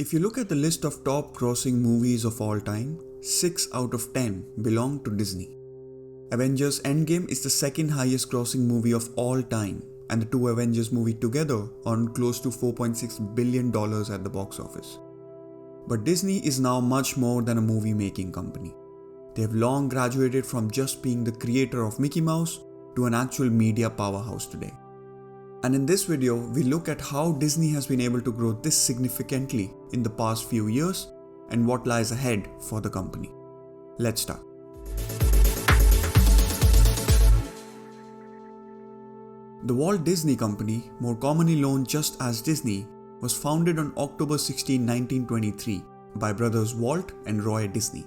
If you look at the list of top grossing movies of all time, 6 out of 10 belong to Disney. Avengers Endgame is the second highest grossing movie of all time, and the two Avengers movies together earned close to $4.6 billion at the box office. But Disney is now much more than a movie making company. They have long graduated from just being the creator of Mickey Mouse to an actual media powerhouse today. And in this video, we look at how Disney has been able to grow this significantly in the past few years and what lies ahead for the company. Let's start. The Walt Disney Company, more commonly known just as Disney, was founded on October 16, 1923 by brothers Walt and Roy Disney.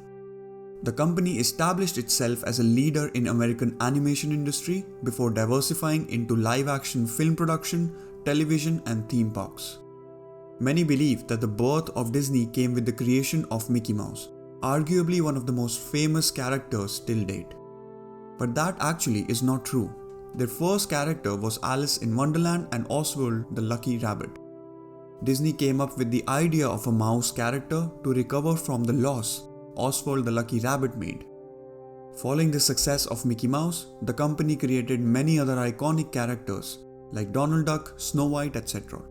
The company established itself as a leader in American animation industry before diversifying into live-action film production, television, and theme parks. Many believe that the birth of Disney came with the creation of Mickey Mouse, arguably one of the most famous characters till date. But that actually is not true. Their first character was Alice in Wonderland and Oswald the Lucky Rabbit. Disney came up with the idea of a mouse character to recover from the loss Oswald the Lucky Rabbit made. Following the success of Mickey Mouse, the company created many other iconic characters like Donald Duck, Snow White, etc.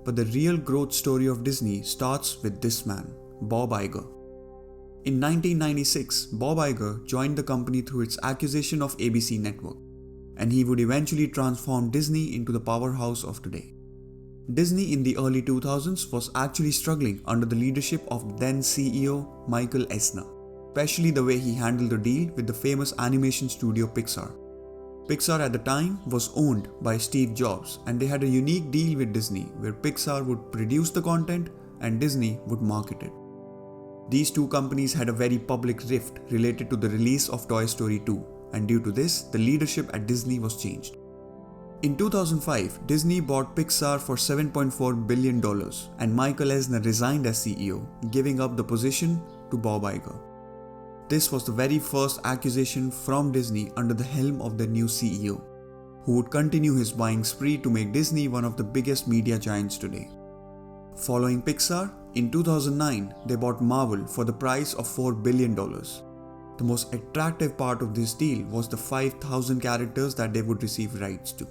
But the real growth story of Disney starts with this man, Bob Iger. In 1996, Bob Iger joined the company through its acquisition of ABC Network, and he would eventually transform Disney into the powerhouse of today. Disney in the early 2000s was actually struggling under the leadership of then CEO Michael Eisner, especially the way he handled the deal with the famous animation studio Pixar. Pixar at the time was owned by Steve Jobs, and they had a unique deal with Disney where Pixar would produce the content and Disney would market it. These two companies had a very public rift related to the release of Toy Story 2, and due to this, the leadership at Disney was changed. In 2005, Disney bought Pixar for $7.4 billion and Michael Eisner resigned as CEO, giving up the position to Bob Iger. This was the very first acquisition from Disney under the helm of their new CEO, who would continue his buying spree to make Disney one of the biggest media giants today. Following Pixar, in 2009, they bought Marvel for the price of $4 billion. The most attractive part of this deal was the 5,000 characters that they would receive rights to.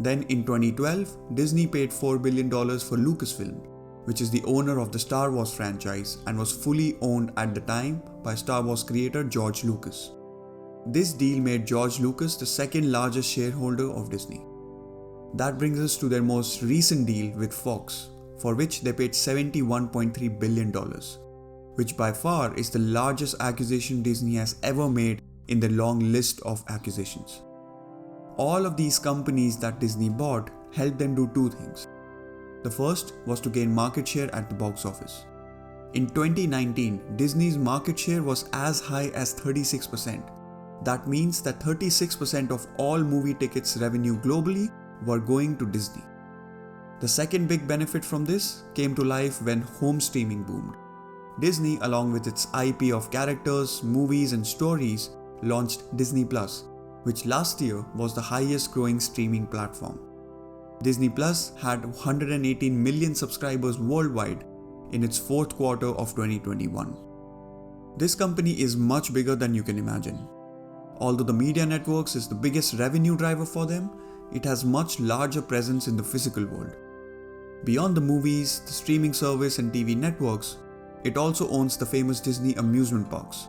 Then in 2012, Disney paid $4 billion for Lucasfilm, which is the owner of the Star Wars franchise and was fully owned at the time by Star Wars creator George Lucas. This deal made George Lucas the second largest shareholder of Disney. That brings us to their most recent deal with Fox, for which they paid $71.3 billion, which by far is the largest acquisition Disney has ever made in their long list of acquisitions. All of these companies that Disney bought helped them do two things. The first was to gain market share at the box office. In 2019, Disney's market share was as high as 36%. That means that 36% of all movie tickets revenue globally were going to Disney. The second big benefit from this came to life when home streaming boomed. Disney, along with its IP of characters, movies, and stories, launched Disney Plus, which last year was the highest growing streaming platform. Disney Plus had 118 million subscribers worldwide in its fourth quarter of 2021. This company is much bigger than you can imagine. Although the media networks is the biggest revenue driver for them, it has much larger presence in the physical world. Beyond the movies, the streaming service, and TV networks, it also owns the famous Disney amusement parks.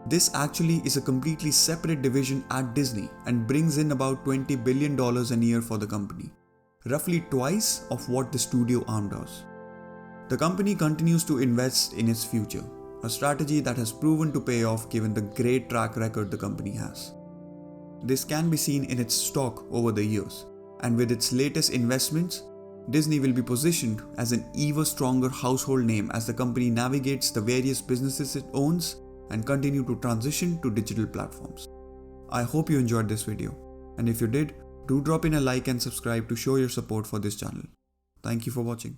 This actually is a completely separate division at Disney and brings in about $20 billion a year for the company, roughly twice of what the studio arm does. The company continues to invest in its future, a strategy that has proven to pay off given the great track record the company has. This can be seen in its stock over the years, and with its latest investments, Disney will be positioned as an even stronger household name as the company navigates the various businesses it owns and continue to transition to digital platforms. I hope you enjoyed this video, and if you did, do drop in a like and subscribe to show your support for this channel. Thank you for watching.